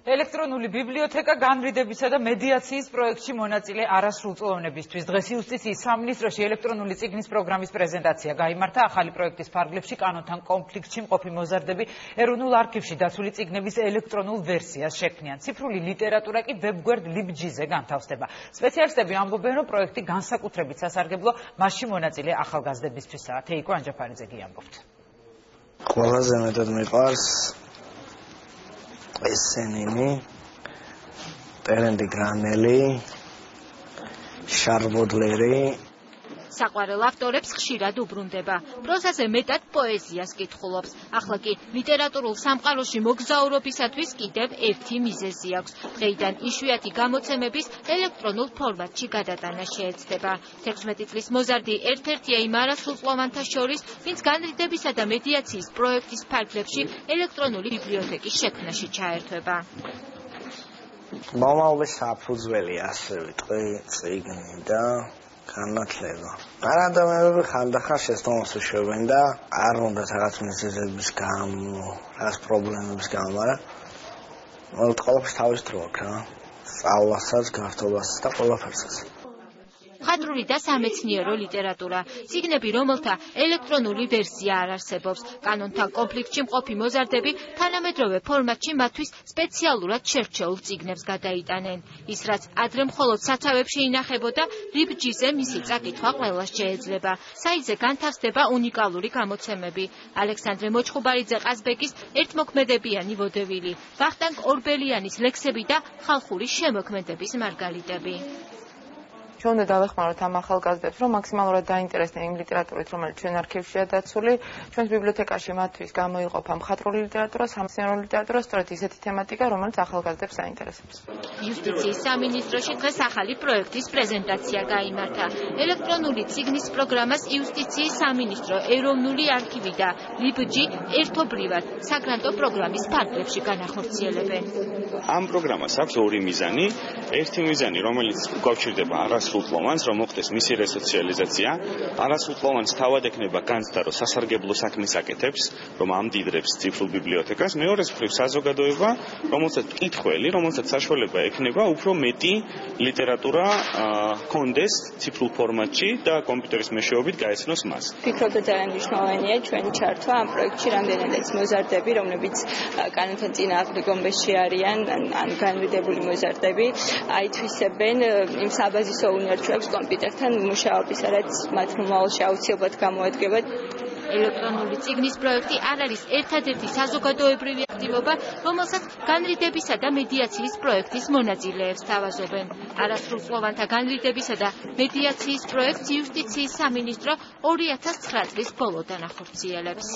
ელექტრონული ბიბლიოთეკა განრიდებისა და მედიაციის პროექტში მონაწილე არასრულწლოვანებისთვის. დღეს იუსტიციის სამინისტროში ელექტრონული წიგნის პროგრამის პრეზენტაცია გაიმართა. ახალი პროექტის ფარგლებში კანონთან კონფლიქტში მყოფი მოზარდები ეროვნულ არქივში დაცული წიგნების ელექტრონულ ვერსიას შექმნიან. ციფრული ლიტერატურა კი ვებგვერდ LibGIS-ზე განთავსდება. სპეციალისტები ამბობენ, რომ პროექტი განსაკუთრებით სასარგებლო მასში მონაწილე ახალგაზრდებისთვისაა. თეიკო ანჯაფარიძე გიამბობთ. ყველაზე მეტად მიყვარს ესენინი, ტერენდი გრანელი, შარბოდლერი. საყვარელ ავტორებს ხშირად უბრუნდება. პროზაზე მეტად პოეზიას კითხულობს. ახლა კი ლიტერატურულ სამყაროში მოგზაურობისათვის კიდევ ერთი მიზეზი აქვს. დღეიდან იშვიათი გამოცემების ელექტრონულ ფორმატში გადატანა შეეცდება. 16 წლის მოზარდი ერთ-ერთია იმ არასრულწლოვანთა შორის, ვინც განრიდებისა და მედიაციის პროექტის ფარგლებში ელექტრონული ბიბლიოთეკის შექმნაში ჩაერთვება. მომავლის საფუძველი ასე ვიტყვი წიგნი და განათლება. არ ადამიანები ხანდახან შეცდომას უშვებენ და არ უნდა რაღაც მიზეზების გამო, რაღაც პრობლემების გამო, მაგრამ მოკლედ ყველაფერს თავის დრო აქვს რა. სწავლასაც, გართობასაც და ყველაფერსაც. ხატრული და სამეცნიერო ლიტერატურა, წიგნები, რომელთა ელექტრონული ვერსია არ არსებობს. კანონთან კონფლიქტში მყოფი მოზარდები თანამედროვე ფორმატში მათთვის სპეციალურად შერჩეულ წიგნებს გადაიტანენ. ის, რაც ადრე მხოლოდ სათავეებში ინახებოდა, LibGIS-ზე მისი წაკითხვა ყველას შეეძლება. საიტზე განთავსდება უნიკალური გამოცემები. ალექსანდრე მოჩხუბარიძე-ყაზბეგის ერთმოქმედებიანი ვოდევილი, ვახტანგ ორბელიანის ლექსები და ხალხური შემოქმედების მარგალიტები. ჩვენ უნდა დავეხმაროთ ამ ახალგაზრდებს, რომ მაქსიმალურად დაინტერესდნენ იმ ლიტერატურით, რომელიც ჩვენ არქივშია დაცული. ჩვენს ბიბლიოთეკაში მათთვის გამოიყოფა მხატვრული ლიტერატურა, სამეცნიერო ლიტერატურა, სწორედ ისეთი თემატიკა, რომელიც ახალგაზრდებს აინტერესებს. იუსტიციის სამინისტროში დღეს ახალი პროექტის პრეზენტაცია გაიმართა. ელექტრონული წიგნის პროგრამას იუსტიციის სამინისტრო, ეროვნული არქივი და LibGIS ერთობლივად საგრანტო პროგრამის ფარგლებში განახორციელებენ. ამ პროგრამას აქვს ორი მიზანი. ერთი მიზანი, რომელიც უკავშირდება არასრულწლოვანს, რომ მოხდეს მისი რესოციალიზაცია. არასრულწლოვანს თავად ექნება განცდა, რომ სასარგებლო საქმეს აკეთებს, რომ ამდიდრებს ციფრულ ბიბლიოთეკას. მეორეს მხრივ საზოგადოება, რომელსაც მკითხველი, რომელსაც საშუალება ექნება უფრო მეტი ლიტერატურა ჰქონდეს ციფრულ ფორმატში და კომპიუტერის მეშვეობით გაეცნოს მას. ვფიქრობ, რომ ძალიან მნიშვნელოვანია ჩვენი ჩართვა ამ პროექტში, რამდენადაც მოზარდები, რომლებიც კანონთან წინააღმდეგ გომბეში არიან, ან განრიდებული მოზარდები, აითვისებენ იმ საბაზისო უნარჩვებს კომპიუტერთან მუშაობისა, რაც მათ მომავალში აუცილებლად გამოადგება. ელექტრონული წიგნის პროექტი არ არის ერთადერთი საზოგადოებრივი აქტივობა, რომელსაც განრიდებისა და მედიაციის პროექტის მონაწილეებს თავაზობენ. არასრულწლოვანთა განრიდებისა და მედიაციის პროექტს იუსტიციის სამინისტრო 2009 წლის ბოლოდან ახორციელებს.